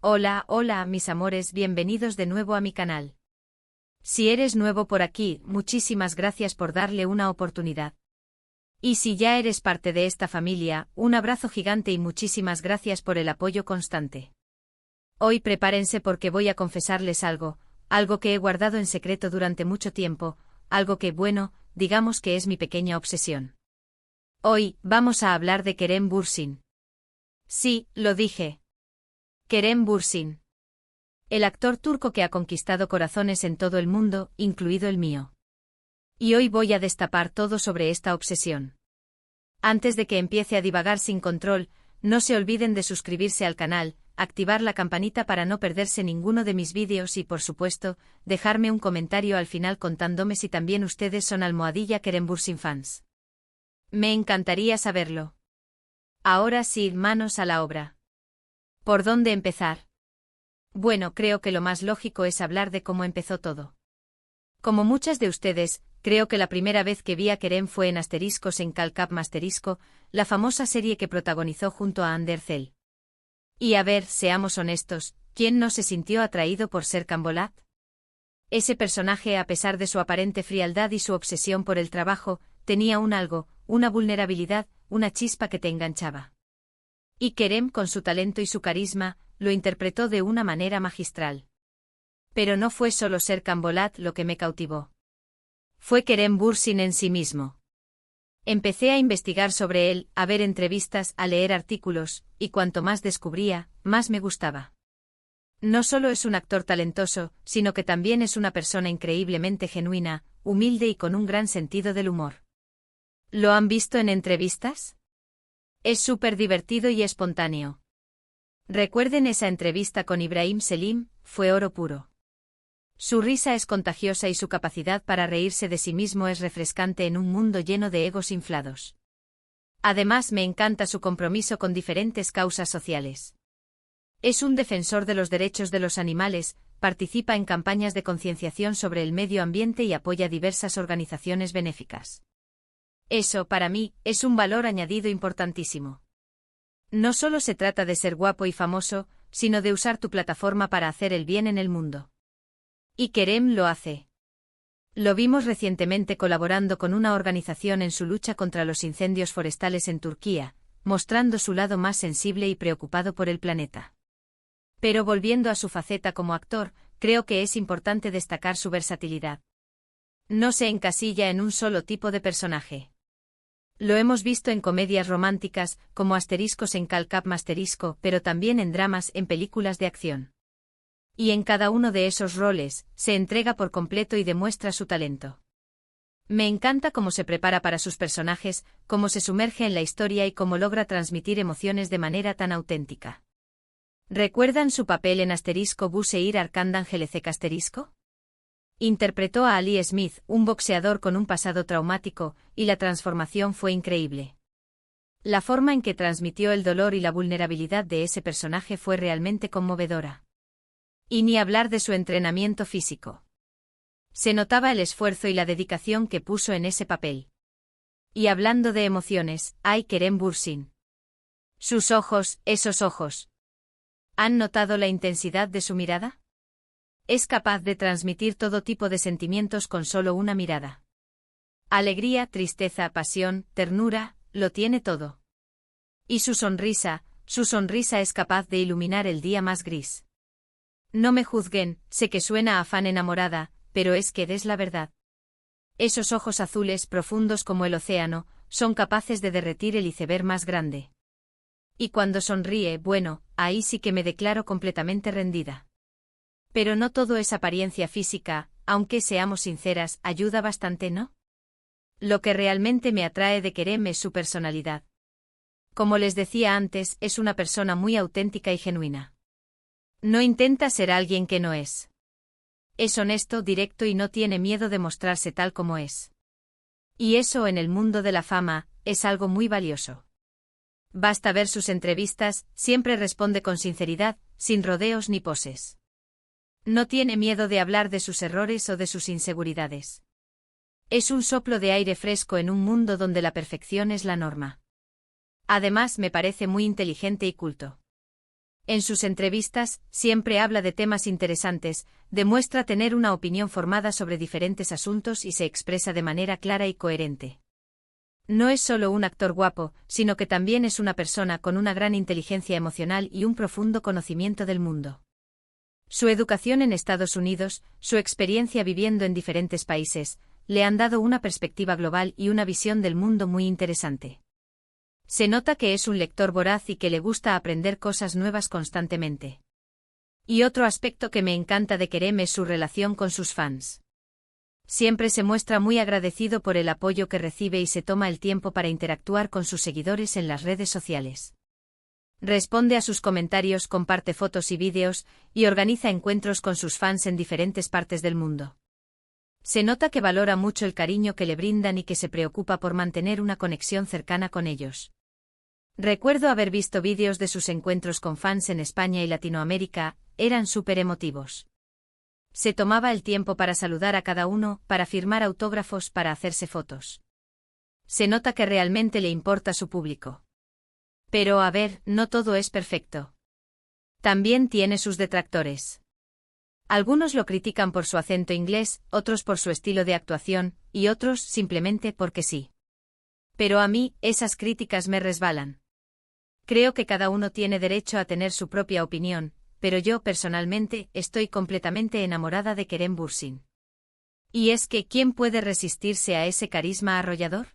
Hola, hola, mis amores, bienvenidos de nuevo a mi canal. Si eres nuevo por aquí, muchísimas gracias por darle una oportunidad. Y si ya eres parte de esta familia, un abrazo gigante y muchísimas gracias por el apoyo constante. Hoy prepárense porque voy a confesarles algo que he guardado en secreto durante mucho tiempo, algo que, bueno, digamos que es mi pequeña obsesión. Hoy, vamos a hablar de Kerem Bürsin. Sí, lo dije. Kerem Bürsin. El actor turco que ha conquistado corazones en todo el mundo, incluido el mío. Y hoy voy a destapar todo sobre esta obsesión. Antes de que empiece a divagar sin control, no se olviden de suscribirse al canal, activar la campanita para no perderse ninguno de mis vídeos y, por supuesto, dejarme un comentario al final contándome si también ustedes son Kerem Bürsin fans. Me encantaría saberlo. Ahora sí, manos a la obra. ¿Por dónde empezar? Bueno, creo que lo más lógico es hablar de cómo empezó todo. Como muchas de ustedes, creo que la primera vez que vi a Kerem fue en Asteriscos en Calcap Masterisco, la famosa serie que protagonizó junto a Ander Zel. Y a ver, seamos honestos, ¿quién no se sintió atraído por Serkan Bolat? Ese personaje, a pesar de su aparente frialdad y su obsesión por el trabajo, tenía un algo, una vulnerabilidad, una chispa que te enganchaba. Y Kerem, con su talento y su carisma, lo interpretó de una manera magistral. Pero no fue solo Serkan Bolat lo que me cautivó. Fue Kerem Bürsin en sí mismo. Empecé a investigar sobre él, a ver entrevistas, a leer artículos, y cuanto más descubría, más me gustaba. No solo es un actor talentoso, sino que también es una persona increíblemente genuina, humilde y con un gran sentido del humor. ¿Lo han visto en entrevistas? Es súper divertido y espontáneo. Recuerden esa entrevista con Ibrahim Selim, fue oro puro. Su risa es contagiosa y su capacidad para reírse de sí mismo es refrescante en un mundo lleno de egos inflados. Además, me encanta su compromiso con diferentes causas sociales. Es un defensor de los derechos de los animales, participa en campañas de concienciación sobre el medio ambiente y apoya diversas organizaciones benéficas. Eso, para mí, es un valor añadido importantísimo. No solo se trata de ser guapo y famoso, sino de usar tu plataforma para hacer el bien en el mundo. Y Kerem lo hace. Lo vimos recientemente colaborando con una organización en su lucha contra los incendios forestales en Turquía, mostrando su lado más sensible y preocupado por el planeta. Pero volviendo a su faceta como actor, creo que es importante destacar su versatilidad. No se encasilla en un solo tipo de personaje. Lo hemos visto en comedias románticas, como Asteriscos en Calcap Masterisco, pero también en dramas, en películas de acción. Y en cada uno de esos roles, se entrega por completo y demuestra su talento. Me encanta cómo se prepara para sus personajes, cómo se sumerge en la historia y cómo logra transmitir emociones de manera tan auténtica. ¿Recuerdan su papel en Asterisco Buseir Arkandan Gelecek Asterisco? Interpretó a Ali Smith, un boxeador con un pasado traumático, y la transformación fue increíble. La forma en que transmitió el dolor y la vulnerabilidad de ese personaje fue realmente conmovedora. Y ni hablar de su entrenamiento físico. Se notaba el esfuerzo y la dedicación que puso en ese papel. Y hablando de emociones, hay Kerem Bürsin. Sus ojos, esos ojos. ¿Han notado la intensidad de su mirada? Es capaz de transmitir todo tipo de sentimientos con solo una mirada. Alegría, tristeza, pasión, ternura, lo tiene todo. Y su sonrisa es capaz de iluminar el día más gris. No me juzguen, sé que suena a fan enamorada, pero es que es la verdad. Esos ojos azules profundos como el océano, son capaces de derretir el iceberg más grande. Y cuando sonríe, bueno, ahí sí que me declaro completamente rendida. Pero no todo es apariencia física, aunque seamos sinceras, ayuda bastante, ¿no? Lo que realmente me atrae de Kerem es su personalidad. Como les decía antes, es una persona muy auténtica y genuina. No intenta ser alguien que no es. Es honesto, directo y no tiene miedo de mostrarse tal como es. Y eso en el mundo de la fama, es algo muy valioso. Basta ver sus entrevistas, siempre responde con sinceridad, sin rodeos ni poses. No tiene miedo de hablar de sus errores o de sus inseguridades. Es un soplo de aire fresco en un mundo donde la perfección es la norma. Además, me parece muy inteligente y culto. En sus entrevistas, siempre habla de temas interesantes, demuestra tener una opinión formada sobre diferentes asuntos y se expresa de manera clara y coherente. No es solo un actor guapo, sino que también es una persona con una gran inteligencia emocional y un profundo conocimiento del mundo. Su educación en Estados Unidos, su experiencia viviendo en diferentes países, le han dado una perspectiva global y una visión del mundo muy interesante. Se nota que es un lector voraz y que le gusta aprender cosas nuevas constantemente. Y otro aspecto que me encanta de Kerem es su relación con sus fans. Siempre se muestra muy agradecido por el apoyo que recibe y se toma el tiempo para interactuar con sus seguidores en las redes sociales. Responde a sus comentarios, comparte fotos y vídeos, y organiza encuentros con sus fans en diferentes partes del mundo. Se nota que valora mucho el cariño que le brindan y que se preocupa por mantener una conexión cercana con ellos. Recuerdo haber visto vídeos de sus encuentros con fans en España y Latinoamérica, eran súper emotivos. Se tomaba el tiempo para saludar a cada uno, para firmar autógrafos, para hacerse fotos. Se nota que realmente le importa su público. Pero a ver, no todo es perfecto. También tiene sus detractores. Algunos lo critican por su acento inglés, otros por su estilo de actuación, y otros simplemente porque sí. Pero a mí, esas críticas me resbalan. Creo que cada uno tiene derecho a tener su propia opinión, pero yo personalmente estoy completamente enamorada de Kerem Bürsin. Y es que ¿quién puede resistirse a ese carisma arrollador?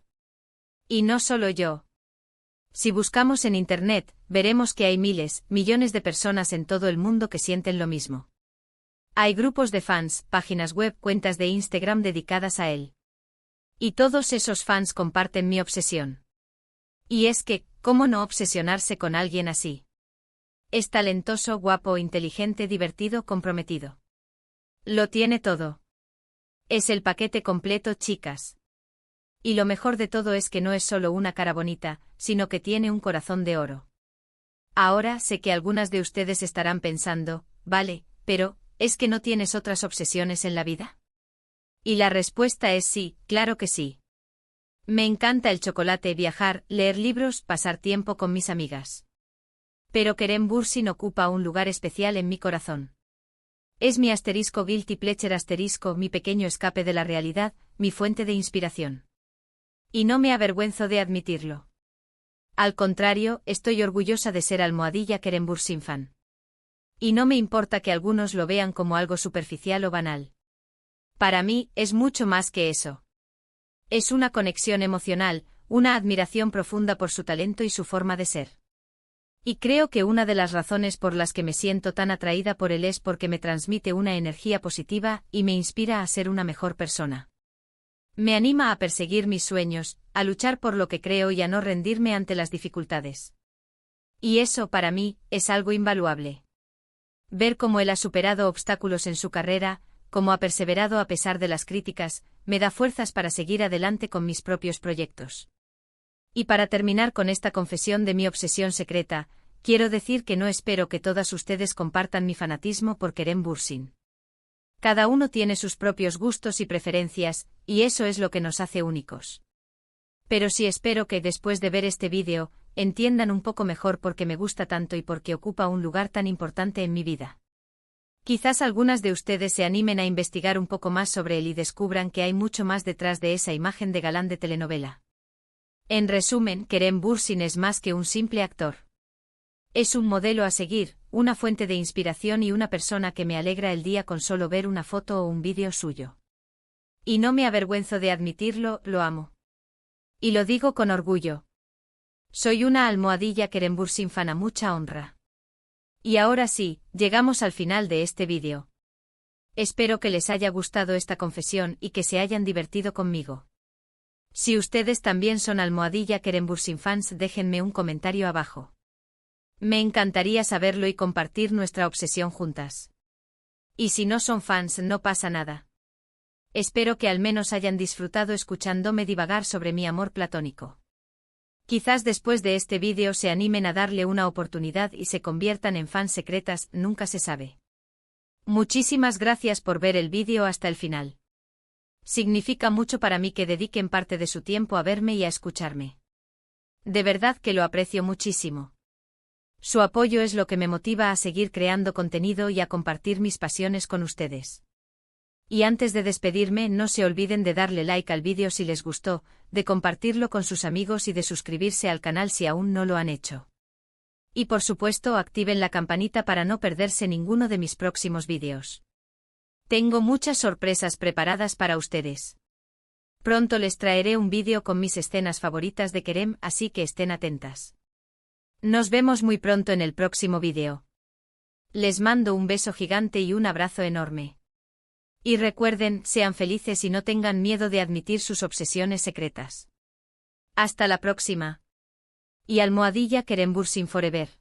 Y no solo yo. Si buscamos en Internet, veremos que hay miles, millones de personas en todo el mundo que sienten lo mismo. Hay grupos de fans, páginas web, cuentas de Instagram dedicadas a él. Y todos esos fans comparten mi obsesión. Y es que, ¿cómo no obsesionarse con alguien así? Es talentoso, guapo, inteligente, divertido, comprometido. Lo tiene todo. Es el paquete completo, chicas. Y lo mejor de todo es que no es solo una cara bonita, sino que tiene un corazón de oro. Ahora sé que algunas de ustedes estarán pensando, vale, pero, ¿es que no tienes otras obsesiones en la vida? Y la respuesta es sí, claro que sí. Me encanta el chocolate, viajar, leer libros, pasar tiempo con mis amigas. Pero Kerem Bürsin ocupa un lugar especial en mi corazón. Es mi asterisco guilty pleasure asterisco, mi pequeño escape de la realidad, mi fuente de inspiración. Y no me avergüenzo de admitirlo. Al contrario, estoy orgullosa de ser almohadilla Kerem Bürsin fan. Y no me importa que algunos lo vean como algo superficial o banal. Para mí, es mucho más que eso. Es una conexión emocional, una admiración profunda por su talento y su forma de ser. Y creo que una de las razones por las que me siento tan atraída por él es porque me transmite una energía positiva y me inspira a ser una mejor persona. Me anima a perseguir mis sueños, a luchar por lo que creo y a no rendirme ante las dificultades. Y eso, para mí, es algo invaluable. Ver cómo él ha superado obstáculos en su carrera, cómo ha perseverado a pesar de las críticas, me da fuerzas para seguir adelante con mis propios proyectos. Y para terminar con esta confesión de mi obsesión secreta, quiero decir que no espero que todas ustedes compartan mi fanatismo por Kerem Bürsin. Cada uno tiene sus propios gustos y preferencias, y eso es lo que nos hace únicos. Pero sí espero que después de ver este vídeo, entiendan un poco mejor por qué me gusta tanto y por qué ocupa un lugar tan importante en mi vida. Quizás algunas de ustedes se animen a investigar un poco más sobre él y descubran que hay mucho más detrás de esa imagen de galán de telenovela. En resumen, Kerem Bürsin es más que un simple actor. Es un modelo a seguir, una fuente de inspiración y una persona que me alegra el día con solo ver una foto o un vídeo suyo. Y no me avergüenzo de admitirlo, lo amo. Y lo digo con orgullo. Soy una almohadilla Kerem Bürsin fan a mucha honra. Y ahora sí, llegamos al final de este vídeo. Espero que les haya gustado esta confesión y que se hayan divertido conmigo. Si ustedes también son almohadilla Kerem Bürsin fans, déjenme un comentario abajo. Me encantaría saberlo y compartir nuestra obsesión juntas. Y si no son fans, no pasa nada. Espero que al menos hayan disfrutado escuchándome divagar sobre mi amor platónico. Quizás después de este vídeo se animen a darle una oportunidad y se conviertan en fans secretas, nunca se sabe. Muchísimas gracias por ver el vídeo hasta el final. Significa mucho para mí que dediquen parte de su tiempo a verme y a escucharme. De verdad que lo aprecio muchísimo. Su apoyo es lo que me motiva a seguir creando contenido y a compartir mis pasiones con ustedes. Y antes de despedirme, no se olviden de darle like al vídeo si les gustó, de compartirlo con sus amigos y de suscribirse al canal si aún no lo han hecho. Y por supuesto, activen la campanita para no perderse ninguno de mis próximos vídeos. Tengo muchas sorpresas preparadas para ustedes. Pronto les traeré un vídeo con mis escenas favoritas de Kerem, así que estén atentas. Nos vemos muy pronto en el próximo vídeo. Les mando un beso gigante y un abrazo enorme. Y recuerden, sean felices y no tengan miedo de admitir sus obsesiones secretas. Hasta la próxima. Y almohadilla Kerem Bürsin Forever.